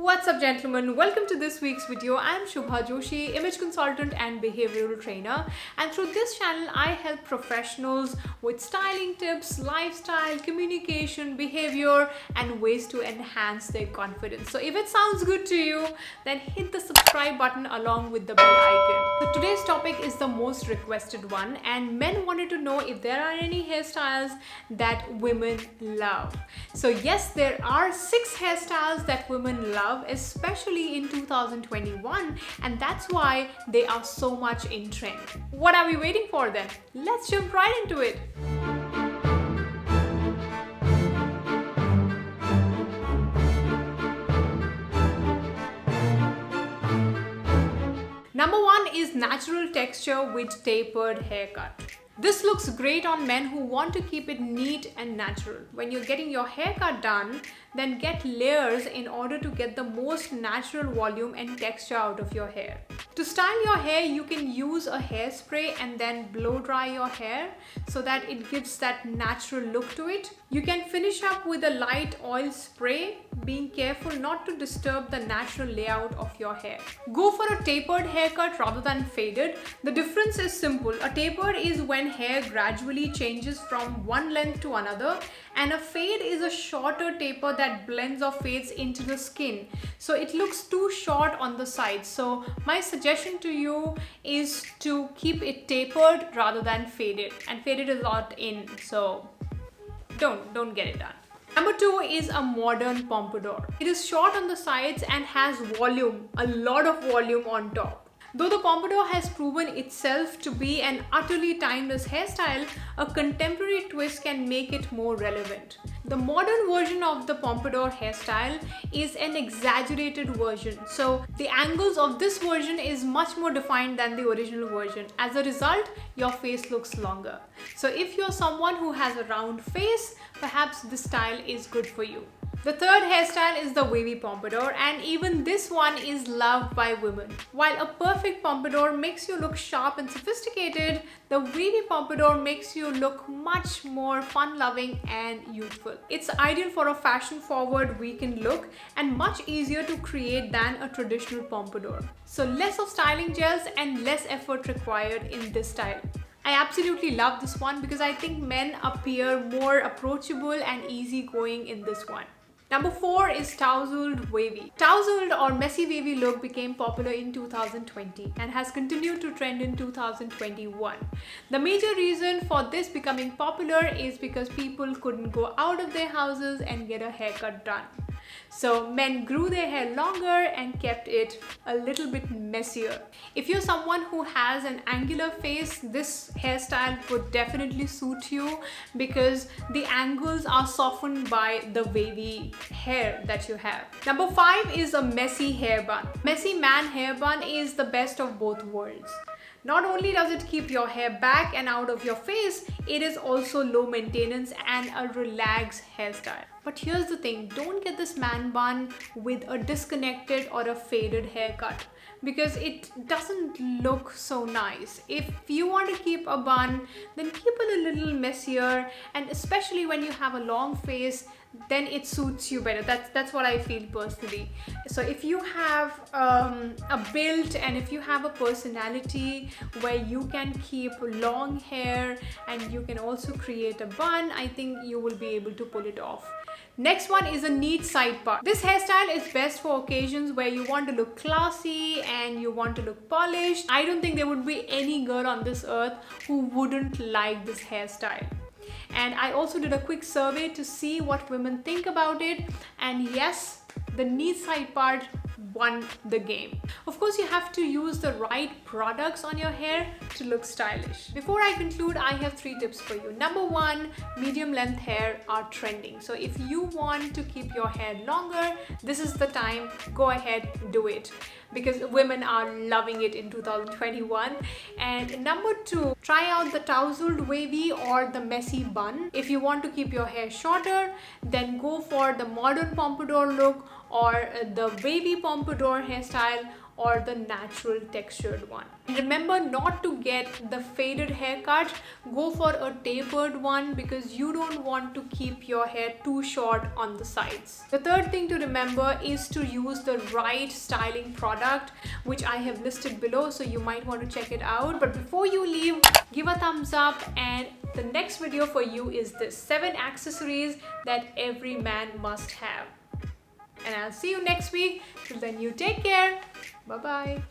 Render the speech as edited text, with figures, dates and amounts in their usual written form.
What's up, gentlemen? Welcome to this week's video. I'm Shubha Joshi, image consultant and behavioral trainer, and through this channel I help professionals with styling tips, lifestyle, communication, behavior and ways to enhance their confidence. So if it sounds good to you, then hit the subscribe button along with the bell icon. So today's topic is the most requested one, and men wanted to know if there are any hairstyles that women love. So yes, there are 6 hairstyles that women love, especially in 2021, and that's why they are so much in trend. What are we waiting for then? Let's jump right into it. Number 1 is natural texture with tapered haircut. This looks great on men who want to keep it neat and natural. When you're getting your haircut done, then get layers in order to get the most natural volume and texture out of your hair. To style your hair, you can use a hairspray and then blow dry your hair so that it gives that natural look to it. You can finish up with a light oil spray, being careful not to disturb the natural layout of your hair. Go for a tapered haircut rather than faded. The difference is simple. A tapered is when hair gradually changes from one length to another, and a fade is a shorter taper that blends or fades into the skin, so it looks too short on the sides. So my suggestion to you is to keep it tapered rather than faded, and faded is not in, so don't get it done. Number 2 is a modern pompadour. It is short on the sides and has volume, a lot of volume on top. Though the pompadour has proven itself to be an utterly timeless hairstyle, a contemporary twist can make it more relevant. The modern version of the pompadour hairstyle is an exaggerated version, so the angles of this version is much more defined than the original version. As a result, your face looks longer. So if you're someone who has a round face, perhaps this style is good for you. The third hairstyle is the wavy pompadour, and even this one is loved by women. While a perfect pompadour makes you look sharp and sophisticated, the wavy pompadour makes you look much more fun-loving and youthful. It's ideal for a fashion-forward weekend look and much easier to create than a traditional pompadour. So less of styling gels and less effort required in this style. I absolutely love this one because I think men appear more approachable and easygoing in this one. Number 4 is tousled wavy. Tousled or messy wavy look became popular in 2020 and has continued to trend in 2021. The major reason for this becoming popular is because people couldn't go out of their houses and get a haircut done. So men grew their hair longer and kept it a little bit messier. If you're someone who has an angular face, this hairstyle would definitely suit you because the angles are softened by the wavy hair that you have. Number 5 is a messy hair bun. Messy man hair bun is the best of both worlds. Not only does it keep your hair back and out of your face, it is also low maintenance and a relaxed hairstyle. But here's the thing, don't get this man bun with a disconnected or a faded haircut because it doesn't look so nice. If you want to keep a bun, then keep it a little messier, and especially when you have a long face, then it suits you better. That's what I feel personally. So if you have a build and if you have a personality where you can keep long hair and you can also create a bun, I think you will be able to pull it off. Next one is a neat side part. This hairstyle is best for occasions where you want to look classy and you want to look polished. I don't think there would be any girl on this earth who wouldn't like this hairstyle. And I also did a quick survey to see what women think about it, and yes, the neat side part won the game. Of course, you have to use the right products on your hair to look stylish. Before I conclude, I have 3 tips for you. Number 1, medium length hair are trending. So if you want to keep your hair longer, this is the time. Go ahead, do it, because women are loving it in 2021. And number 2, try out the tousled wavy or the messy bun. If you want to keep your hair shorter, then go for the modern pompadour look or the wavy pompadour hairstyle, or the natural textured one. And remember not to get the faded haircut. Go for a tapered one because you don't want to keep your hair too short on the sides. The third thing to remember is to use the right styling product, which I have listed below, so you might want to check it out. But before you leave, give a thumbs up, and the next video for you is this 7 accessories that every man must have. And I'll see you next week. Till then, you take care. Bye bye.